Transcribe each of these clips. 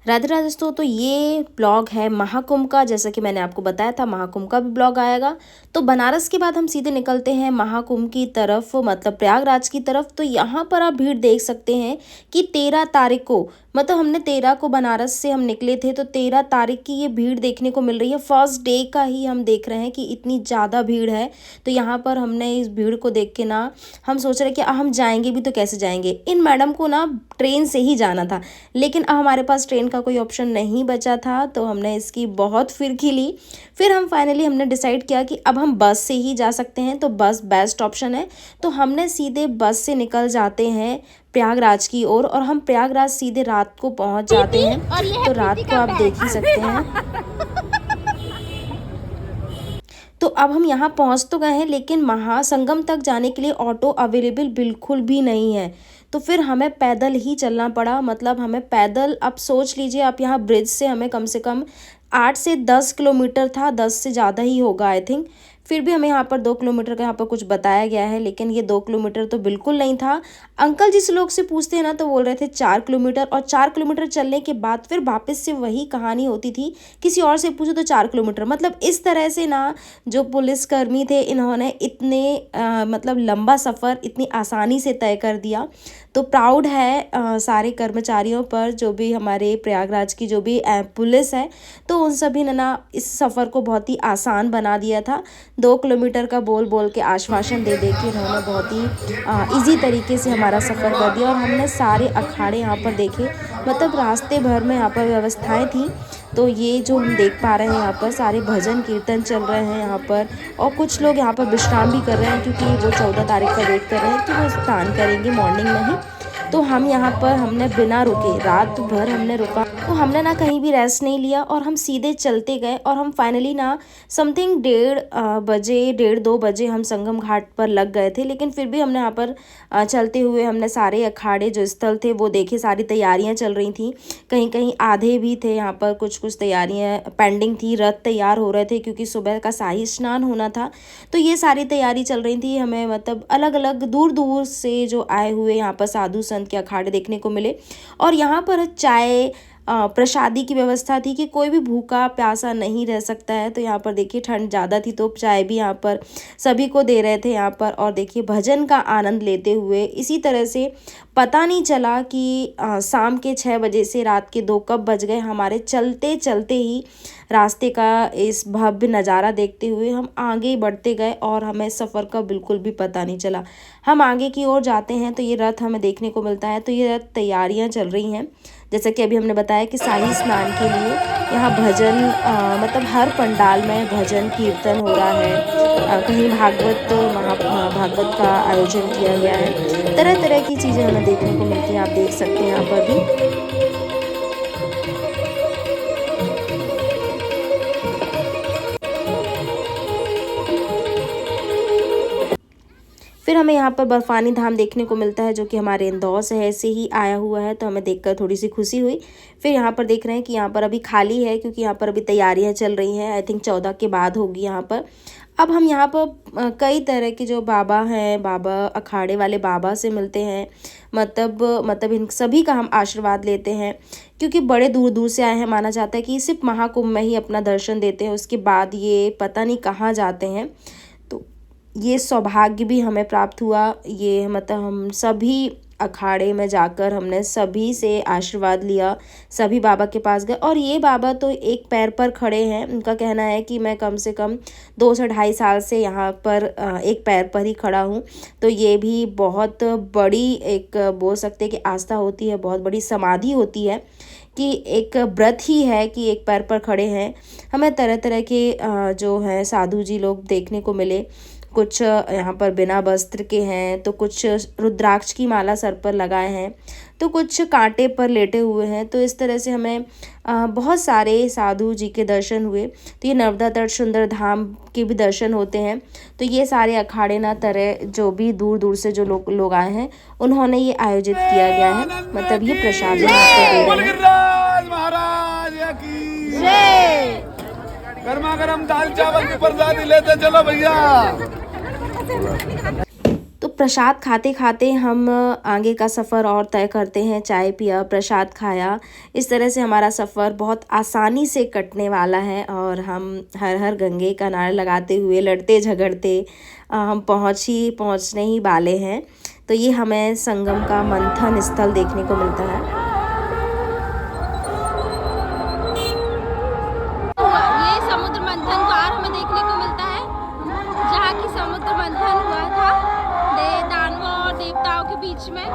राधे राधे दोस्तों, तो ये ब्लॉग है महाकुंभ का। जैसा कि मैंने आपको बताया था महाकुंभ का भी ब्लॉग आएगा। तो बनारस के बाद हम सीधे निकलते हैं महाकुंभ की तरफ, मतलब प्रयागराज की तरफ। तो यहाँ पर आप भीड़ देख सकते हैं कि 13 तारीख को, मतलब हमने 13 को बनारस से हम निकले थे, तो 13 तारीख की ये भीड़ देखने को मिल रही है। फर्स्ट डे का ही हम देख रहे हैं कि इतनी ज़्यादा भीड़ है। तो यहाँ पर हमने इस भीड़ को देख के ना हम सोच रहे कि हम जाएंगे भी तो कैसे जाएंगे। इन मैडम को ना ट्रेन से ही जाना था, लेकिन अब हमारे पास ट्रेन का कोई ऑप्शन नहीं बचा था। तो हमने इसकी बहुत फिरकी ली। फिर हमने डिसाइड किया कि अब हम बस से ही जा सकते हैं, तो बस बेस्ट ऑप्शन है। तो हमने सीधे बस से निकल जाते हैं प्रयागराज की ओर, और हम प्रयागराज सीधे रात को पहुंच जाते हैं। तो रात को आप देख ही सकते हैं। तो अब हम यहाँ पहुँच तो गए हैं, लेकिन महासंगम तक जाने के लिए ऑटो अवेलेबल बिल्कुल भी नहीं है। तो फिर हमें पैदल ही चलना पड़ा। मतलब हमें पैदल, आप सोच लीजिए, आप यहाँ ब्रिज से हमें कम से कम 8 से 10 किलोमीटर था, 10 से ज़्यादा ही होगा आई थिंक। फिर भी हमें यहाँ पर 2 किलोमीटर का यहाँ पर कुछ बताया गया है, लेकिन ये 2 किलोमीटर तो बिल्कुल नहीं था। अंकल जिस लोग से पूछते हैं ना, तो बोल रहे थे 4 किलोमीटर, और 4 किलोमीटर चलने के बाद फिर वापस से वही कहानी होती थी। किसी और से पूछो तो 4 किलोमीटर। मतलब इस तरह से ना जो पुलिसकर्मी थे, इन्होंने इतने मतलब लंबा सफ़र इतनी आसानी से तय कर दिया। तो प्राउड है सारे कर्मचारियों पर, जो भी हमारे प्रयागराज की जो भी पुलिस है। तो उन सभी ने ना इस सफ़र को बहुत ही आसान बना दिया था। 2 किलोमीटर का बोल बोल के, आश्वासन दे दे के इन्होंने बहुत ही इजी तरीके से हमारा सफ़र कर दिया। और हमने सारे अखाड़े यहाँ पर देखे। मतलब रास्ते भर में यहाँ पर व्यवस्थाएं थी। तो ये जो हम देख पा रहे हैं, यहाँ पर सारे भजन कीर्तन चल रहे हैं यहाँ पर। और कुछ लोग यहाँ पर विश्राम भी कर रहे हैं, क्योंकि वो 14 तारीख का वेट कर रहे हैं कि वो स्नान करेंगे मॉर्निंग में ही। तो हम यहाँ पर हमने बिना रुके रात भर हमने रुका। तो हमने ना कहीं भी रेस्ट नहीं लिया, और हम सीधे चलते गए। और हम फाइनली ना समथिंग 1:30 2 बजे हम संगम घाट पर लग गए थे। लेकिन फिर भी हमने यहाँ पर चलते हुए हमने सारे अखाड़े जो स्थल थे वो देखे। सारी तैयारियाँ चल रही थी, कहीं कहीं आधे भी थे। यहाँ पर कुछ कुछ तैयारियाँ पेंडिंग थी, रथ तैयार हो रहे थे, क्योंकि सुबह का शाही स्नान होना था। तो ये सारी तैयारी चल रही थी। हमें मतलब अलग अलग दूर दूर से जो आए हुए यहाँ पर साधु संत के अखाड़े देखने को मिले। और यहाँ पर चाय प्रसादी की व्यवस्था थी कि कोई भी भूखा प्यासा नहीं रह सकता है। तो यहाँ पर देखिए ठंड ज़्यादा थी, तो चाय भी यहाँ पर सभी को दे रहे थे यहाँ पर। और देखिए भजन का आनंद लेते हुए इसी तरह से पता नहीं चला कि शाम के 6 बजे से रात के 2 कब बज गए। हमारे चलते चलते ही रास्ते का इस भव्य नज़ारा देखते हुए हम आगे बढ़ते गए, और हमें सफ़र का बिल्कुल भी पता नहीं चला। हम आगे की ओर जाते हैं तो ये रथ हमें देखने को मिलता है। तो ये रथ तैयारियां चल रही हैं, जैसा कि अभी हमने बताया कि शाही स्नान के लिए यहाँ भजन मतलब हर पंडाल में भजन कीर्तन हो रहा है। कहीं भागवत का आयोजन किया गया है। तरह तरह की चीज़ें हमें देखने को मिलती हैं, आप देख सकते हैं यहाँ पर भी। फिर हमें यहाँ पर बर्फानी धाम देखने को मिलता है, जो कि हमारे इंदौर शहर से ही आया हुआ है। तो हमें देखकर थोड़ी सी खुशी हुई। फिर यहाँ पर देख रहे हैं कि यहाँ पर अभी खाली है, क्योंकि यहाँ पर अभी तैयारियाँ चल रही हैं। आई थिंक 14 के बाद होगी यहाँ पर। अब हम यहाँ पर कई तरह के जो बाबा हैं, बाबा अखाड़े वाले बाबा से मिलते हैं। मतलब इन सभी का हम आशीर्वाद लेते हैं, क्योंकि बड़े दूर दूर से आए हैं। माना जाता है कि सिर्फ महाकुंभ में ही अपना दर्शन देते हैं, उसके बाद ये पता नहीं कहाँ जाते हैं। तो ये सौभाग्य भी हमें प्राप्त हुआ। ये मतलब हम सभी अखाड़े में जाकर हमने सभी से आशीर्वाद लिया, सभी बाबा के पास गए। और ये बाबा तो एक पैर पर खड़े हैं। उनका कहना है कि मैं कम से कम 2 से 2.5 साल से यहाँ पर एक पैर पर ही खड़ा हूँ। तो ये भी बहुत बड़ी एक बोल सकते हैं कि आस्था होती है, बहुत बड़ी समाधि होती है, कि एक व्रत ही है कि एक पैर पर खड़े हैं। हमें तरह तरह के जो हैं साधु जी लोग देखने को मिले। कुछ यहाँ पर बिना वस्त्र के हैं, तो कुछ रुद्राक्ष की माला सर पर लगाए हैं, तो कुछ कांटे पर लेटे हुए हैं। तो इस तरह से हमें बहुत सारे साधु जी के दर्शन हुए। तो ये नर्मदा तट सुंदर धाम के भी दर्शन होते हैं। तो ये सारे अखाड़े ना तरह जो भी दूर दूर से जो लोग आए हैं, उन्होंने ये आयोजित किया गया है। मतलब ये प्रसाद यहाँ पर दे रहे हैं। गर्मा गर्म दाल चावल की प्रसादी लेते चलो भैया। तो प्रसाद खाते खाते हम आगे का सफ़र और तय करते हैं। चाय पिया, प्रसाद खाया, इस तरह से हमारा सफ़र बहुत आसानी से कटने वाला है और हम हर हर गंगे का नारा लगाते हुए लड़ते झगड़ते हम पहुँचने ही वाले हैं। तो ये हमें संगम का मंथन स्थल देखने को मिलता है। ये समुद्र मंथन द्वार हमें देखने को मिलता है, जहाँ की समुद्र मंथन हुआ था दानवों और देवताओं के बीच में।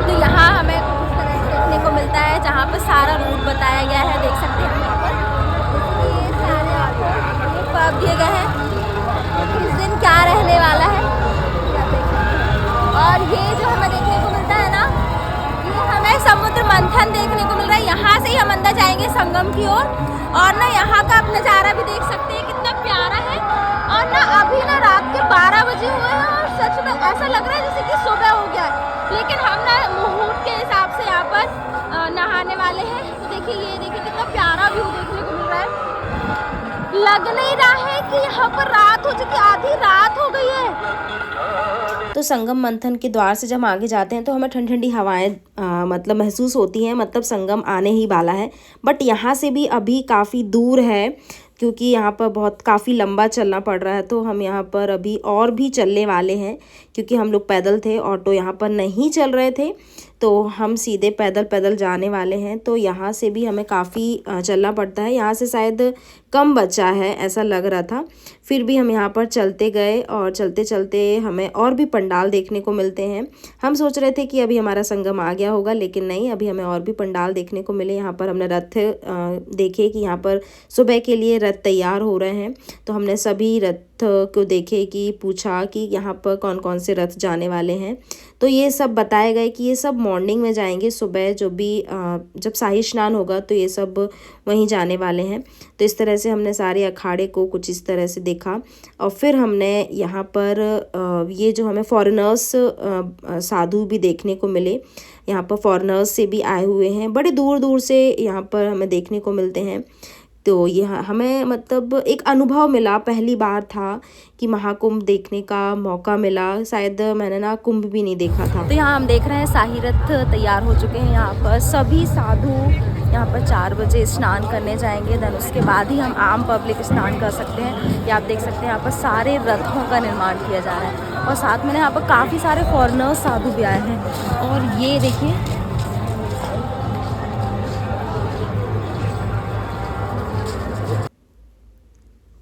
तो यहाँ हमें कुछ तरह से देखने को मिलता है, जहाँ पर सारा रूट बताया गया है। देख सकते हैं यहाँ पर ये सारे आपको दिए गए हैं किस दिन क्या रहने वाला है। और ये जो हमें देखने को मिलता है ना, ये हमें समुद्र मंथन देखने को मिल रहा है। यहाँ से ही हम अंदर जाएंगे संगम की ओर और ना यहाँ का आप नज़ारा भी देख सकते हैं, कितना प्यारा है। और ना अभी ना रात के 12 बजे हुए हैं और सच में ऐसा लग रहा है जैसे कि सुबह हो गया है, लेकिन हम ना मुहूर्त के हिसाब से यहाँ पर नहाने वाले हैं। तो देखिए, ये देखिए कितना प्यारा व्यू देखने को मिल रहा है। लग नहीं रहा है कि यहाँ पर रात हो चुकी, आधी रात हो गई है। तो संगम मंथन के द्वार से जब हम आगे जाते हैं तो हमें ठंडी ठंडी हवाएं मतलब महसूस होती हैं, मतलब संगम आने ही वाला है। बट यहाँ से भी अभी काफ़ी दूर है, क्योंकि यहाँ पर बहुत काफ़ी लंबा चलना पड़ रहा है। तो हम यहाँ पर अभी और भी चलने वाले हैं, क्योंकि हम लोग पैदल थे, ऑटो यहाँ पर नहीं चल रहे थे, तो हम सीधे पैदल पैदल जाने वाले हैं। तो यहाँ से भी हमें काफ़ी चलना पड़ता है। यहाँ से शायद कम बचा है ऐसा लग रहा था, फिर भी हम यहाँ पर चलते गए और चलते चलते हमें और भी पंडाल देखने को मिलते हैं। हम सोच रहे थे कि अभी हमारा संगम आ गया होगा, लेकिन नहीं, अभी हमें और भी पंडाल देखने को मिले। यहाँ पर हमने रथ देखे कि यहाँ पर सुबह के लिए रथ तैयार हो रहे हैं, तो हमने सभी रथ को देखे कि पूछा कि यहाँ पर कौन कौन से रथ जाने वाले हैं। तो ये सब बताए गए कि ये सब मॉर्निंग में जाएंगे, सुबह जो भी जब शाही स्नान होगा तो ये सब वहीं जाने वाले हैं। तो इस तरह से हमने सारे अखाड़े को कुछ इस तरह से देखा और फिर हमने यहाँ पर ये जो हमें फॉरेनर्स साधु भी देखने को मिले। यहाँ पर फॉरेनर्स से भी आए हुए हैं, बड़े दूर दूर से यहाँ पर हमें देखने को मिलते हैं। तो यह हमें मतलब एक अनुभव मिला, पहली बार था कि महाकुंभ देखने का मौका मिला। शायद मैंने ना कुंभ भी नहीं देखा था। तो यहाँ हम देख रहे हैं शाही रथ तैयार हो चुके हैं। यहाँ पर सभी साधु यहाँ पर 4 बजे स्नान करने जाएंगे, देन उसके बाद ही हम आम पब्लिक स्नान कर सकते हैं। ये आप देख सकते हैं यहाँ पर सारे रथों का निर्माण किया जा रहा है और साथ में यहाँ पर काफ़ी सारे फॉरेनर्स साधु भी आए हैं। और ये देखिए,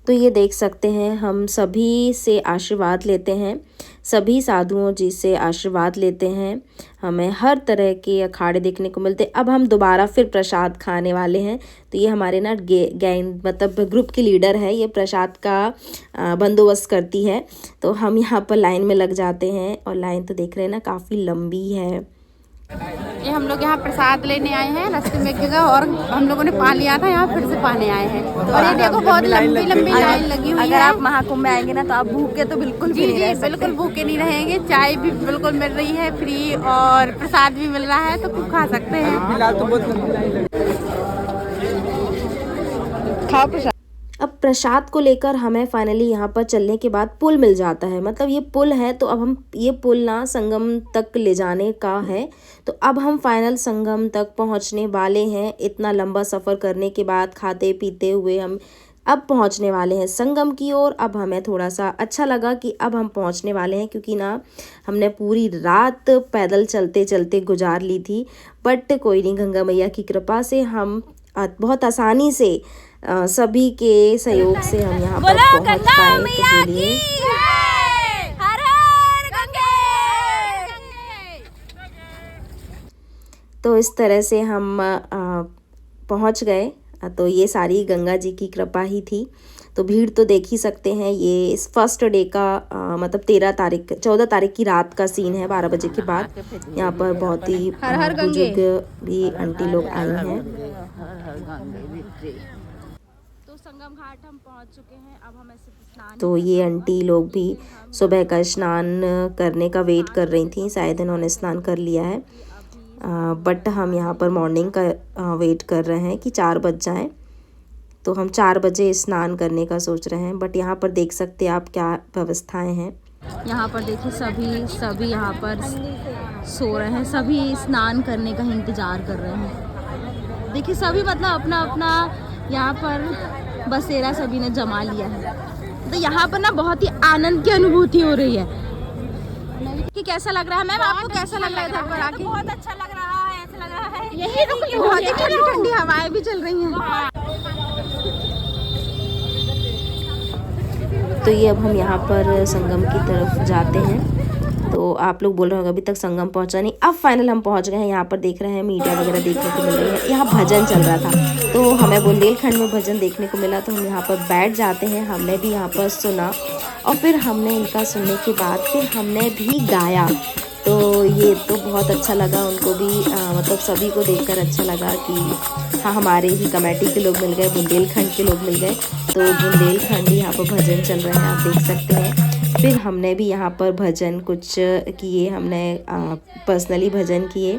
तो ये देख सकते हैं, हम सभी से आशीर्वाद लेते हैं, सभी साधुओं जी से आशीर्वाद लेते हैं। हमें हर तरह के अखाड़े देखने को मिलते हैं। अब हम दोबारा फिर प्रसाद खाने वाले हैं। तो ये हमारे ना गैंग मतलब ग्रुप की लीडर है, ये प्रसाद का बंदोबस्त करती है। तो हम यहाँ पर लाइन में लग जाते हैं और लाइन तो देख रहे हैं ना, काफ़ी लंबी है। ये हम लोग यहाँ प्रसाद लेने आए हैं, रास्ते में एक जगह और हम लोगों ने पा लिया था, यहाँ फिर से पाने आए हैं। और ये देखो बहुत लंबी लंबी लाइन लगी हुई है। अगर आप महाकुंभ में आएंगे ना तो आप भूखे तो बिल्कुल भी नहीं रह सकते। बिल्कुल भूखे नहीं रहेंगे। चाय भी बिल्कुल मिल रही है फ्री और प्रसाद भी मिल रहा है, तो खूब खा सकते हैं। खाओ प्रसाद। अब प्रसाद को लेकर हमें फाइनली यहाँ पर चलने के बाद पुल मिल जाता है, मतलब ये पुल है। तो अब हम ये पुल ना संगम तक ले जाने का है। तो अब हम फाइनल संगम तक पहुँचने वाले हैं। इतना लंबा सफ़र करने के बाद खाते पीते हुए हम अब पहुँचने वाले हैं संगम की ओर। अब हमें थोड़ा सा अच्छा लगा कि अब हम पहुँचने वाले हैं, क्योंकि ना हमने पूरी रात पैदल चलते चलते गुजार ली थी। बट कोई नहीं, गंगा मैया की कृपा से हम बहुत आसानी से सभी के सहयोग से हम यहाँ पर पहुँच पाए। तो बोलिए हर हर गंगे। तो इस तरह से हम पहुँच गए। तो ये सारी गंगा जी की कृपा ही थी। तो भीड़ तो देख ही सकते हैं। ये इस फर्स्ट डे का मतलब 14 तारीख की रात का सीन है, 12 बजे के बाद। यहाँ पर बहुत ही बुजुर्ग भी आंटी लोग आई हैं। तो संगम घाट हम पहुंच चुके हैं। अब हमें सिर्फ स्नान। तो ये आंटी लोग भी सुबह का स्नान करने का वेट कर रही थी, शायद इन्होंने स्नान कर लिया है। बट हम यहाँ पर मॉर्निंग का वेट कर रहे हैं कि 4 बज जाएं। तो हम 4 बजे स्नान करने का सोच रहे हैं। बट यहाँ पर देख सकते हैं आप क्या व्यवस्थाएं हैं। यहाँ पर देखिए सभी यहाँ पर सो रहे हैं, सभी स्नान करने का इंतज़ार कर रहे हैं। देखिए सभी मतलब अपना अपना यहाँ पर बसेरा सभी ने जमा लिया है। तो यहाँ पर ना बहुत ही आनंद की अनुभूति हो रही है कि कैसा लग रहा है मैम, आपको कैसा लग रहा है इधर पर आके? बहुत अच्छा लग रहा है, ऐसा लग रहा है यही तो बहुत ही ठंडी ठंडी हवाएं भी चल रही हैं। तो ये अब हम यहाँ पर संगम की तरफ जाते हैं। तो आप लोग बोल रहे होंगे अभी तक संगम पहुँचा नहीं। अब फाइनल हम पहुँच गए हैं। यहाँ पर देख रहे हैं मीडिया वगैरह देखने को मिल रही है। यहाँ भजन चल रहा था तो हमें बुंदेलखंड में भजन देखने को मिला, तो हम यहाँ पर बैठ जाते हैं। हमने भी यहाँ पर सुना और फिर हमने इनका सुनने के बाद फिर हमने भी गाया। तो ये तो बहुत अच्छा लगा उनको भी, मतलब सभी को देखकर अच्छा लगा कि हाँ हमारे ही कमेटी के लोग मिल गए, बुंदेलखंड के लोग मिल गए। तो बुंदेलखंड यहाँ पर भजन चल रहे हैं, आप देख सकते हैं। फिर हमने भी यहाँ पर भजन कुछ किए, हमने पर्सनली भजन किए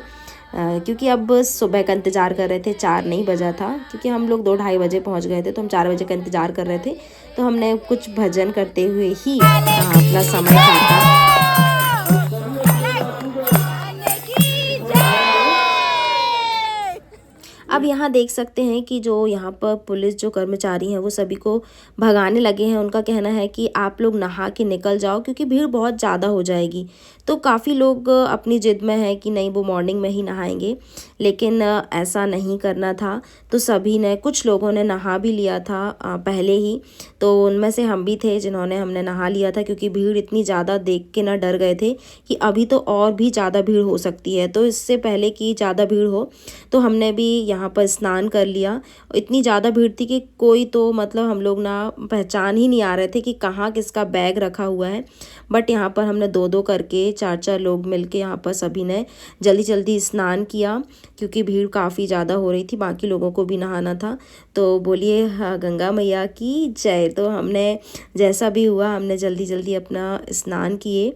क्योंकि अब सुबह का इंतज़ार कर रहे थे। 4 नहीं बजा था क्योंकि हम लोग 2-2:30 बजे पहुँच गए थे, तो हम 4 बजे का इंतज़ार कर रहे थे। तो हमने कुछ भजन करते हुए ही अपना समय काटा। अब यहाँ देख सकते हैं कि जो यहाँ पर पुलिस जो कर्मचारी हैं वो सभी को भगाने लगे हैं। उनका कहना है कि आप लोग नहा के निकल जाओ क्योंकि भीड़ बहुत ज़्यादा हो जाएगी। तो काफ़ी लोग अपनी ज़िद में है कि नहीं वो मॉर्निंग में ही नहाएंगे, लेकिन ऐसा नहीं करना था। तो सभी ने, कुछ लोगों ने नहा भी लिया था पहले ही, तो उनमें से हम भी थे जिन्होंने हमने नहा लिया था क्योंकि भीड़ इतनी ज़्यादा देख के ना डर गए थे कि अभी तो और भी ज़्यादा भीड़ हो सकती है। तो इससे पहले कि ज़्यादा भीड़ हो तो हमने भी यहाँ पर स्नान कर लिया। इतनी ज़्यादा भीड़ थी कि कोई तो मतलब हम लोग ना पहचान ही नहीं आ रहे थे कि कहाँ किसका बैग रखा हुआ है। बट यहाँ पर हमने 2-2 करके 4-4 लोग मिलके यहाँ पर सभी ने जल्दी जल्दी स्नान किया क्योंकि भीड़ काफ़ी ज़्यादा हो रही थी, बाकी लोगों को भी नहाना था। तो बोलिए गंगा मैया की जय। तो हमने जैसा भी हुआ हमने जल्दी जल्दी अपना स्नान किए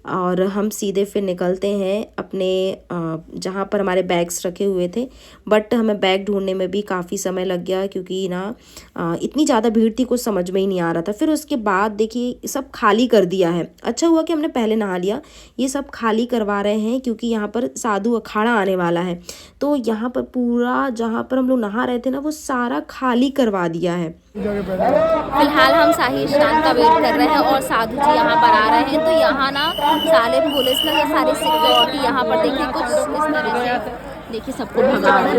और हम सीधे फिर निकलते हैं अपने जहाँ पर हमारे बैग्स रखे हुए थे। बट हमें बैग ढूंढने में भी काफ़ी समय लग गया क्योंकि ना इतनी ज़्यादा भीड़ थी, कुछ समझ में ही नहीं आ रहा था। फिर उसके बाद देखिए सब खाली कर दिया है। अच्छा हुआ कि हमने पहले नहा लिया। ये सब खाली करवा रहे हैं क्योंकि यहाँ पर साधु अखाड़ा आने वाला है। तो यहाँ पर पूरा जहाँ पर हम लोग नहा रहे थे ना वो सारा खाली करवा दिया है। फिलहाल हम शाही स्नान का वेट कर रहे हैं और साधु जी यहाँ पर आ रहे हैं। तो यहाँ ना सारे पुलिस ना सारी सिक्योरिटी यहाँ पर देखिए कुछ इस तरह से देखिए सबको भगा रहे हैं।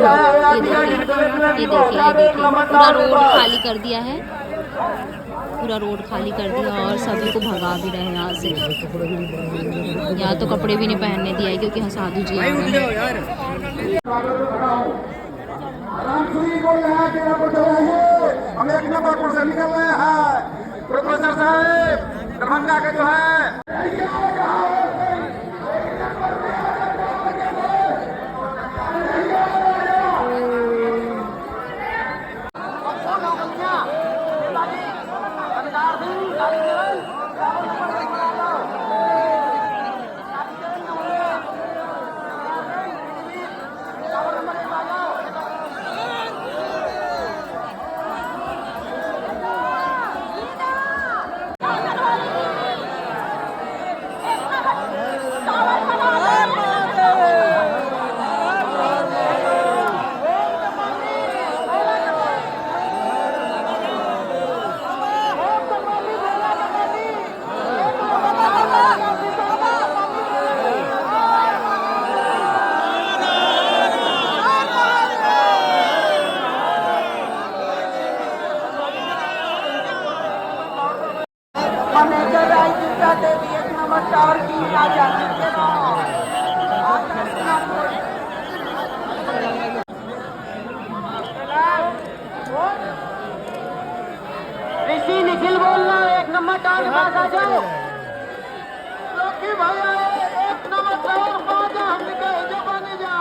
ये देखिए पूरा रोड खाली कर दिया है, पूरा रोड खाली कर दिया और सभी को भगा भी रहे हैं यहाँ से। यहाँ तो कपड़े भी नहीं पहनने दिया है क्योंकि साधु जी आ गए हैं। हम एक नंबर से निकल रहे हैं। प्रोफेसर साहब दरभंगा के जो है ऋषि निखिल बोलना एक नंबर टावर पास आ जाओ। लक्ष्मी भैया एक नंबर टावर पास हम निकल जो बने जा।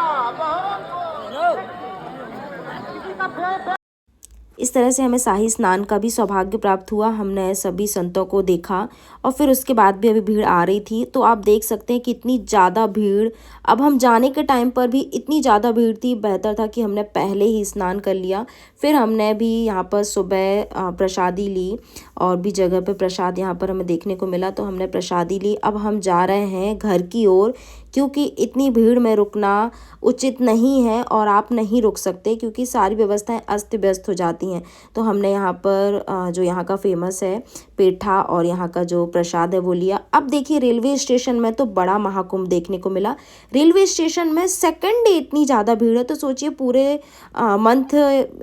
इस तरह से हमें शाही स्नान का भी सौभाग्य प्राप्त हुआ। हमने सभी संतों को देखा और फिर उसके बाद भी अभी भीड़ आ रही थी। तो आप देख सकते हैं कि इतनी ज़्यादा भीड़, अब हम जाने के टाइम पर भी इतनी ज़्यादा भीड़ थी। बेहतर था कि हमने पहले ही स्नान कर लिया। फिर हमने भी यहाँ पर सुबह प्रसादी ली और भी जगह पे प्रसाद यहाँ पर हमें देखने को मिला, तो हमने प्रसादी ली। अब हम जा रहे हैं घर की ओर, क्योंकि इतनी भीड़ में रुकना उचित नहीं है और आप नहीं रुक सकते क्योंकि सारी व्यवस्थाएं अस्त व्यस्त हो जाती हैं। तो हमने यहाँ पर जो यहाँ का फेमस है पेठा और यहाँ का जो प्रसाद है वो लिया। अब देखिए रेलवे स्टेशन में तो बड़ा महाकुंभ देखने को मिला। रेलवे स्टेशन में सेकंड डे इतनी ज़्यादा भीड़ है, तो सोचिए पूरे मंथ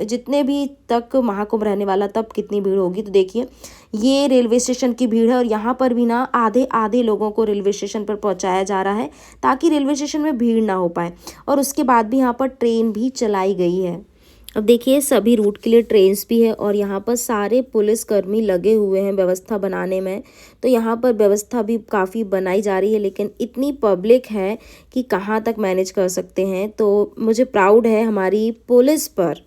जितने भी तक महाकुंभ रहने वाला तब कितनी भीड़ होगी। तो देखिए ये रेलवे स्टेशन की भीड़ है और यहाँ पर भी ना आधे आधे लोगों को रेलवे स्टेशन पर पहुँचाया जा रहा है ताकि रेलवे स्टेशन में भीड़ ना हो पाए। और उसके बाद भी यहाँ पर ट्रेन भी चलाई गई है। अब देखिए सभी रूट के लिए ट्रेन्स भी है और यहाँ पर सारे पुलिसकर्मी लगे हुए हैं व्यवस्था बनाने में। तो यहाँ पर व्यवस्था भी काफ़ी बनाई जा रही है, लेकिन इतनी पब्लिक है कि कहाँ तक मैनेज कर सकते हैं। तो मुझे प्राउड है हमारी पुलिस पर।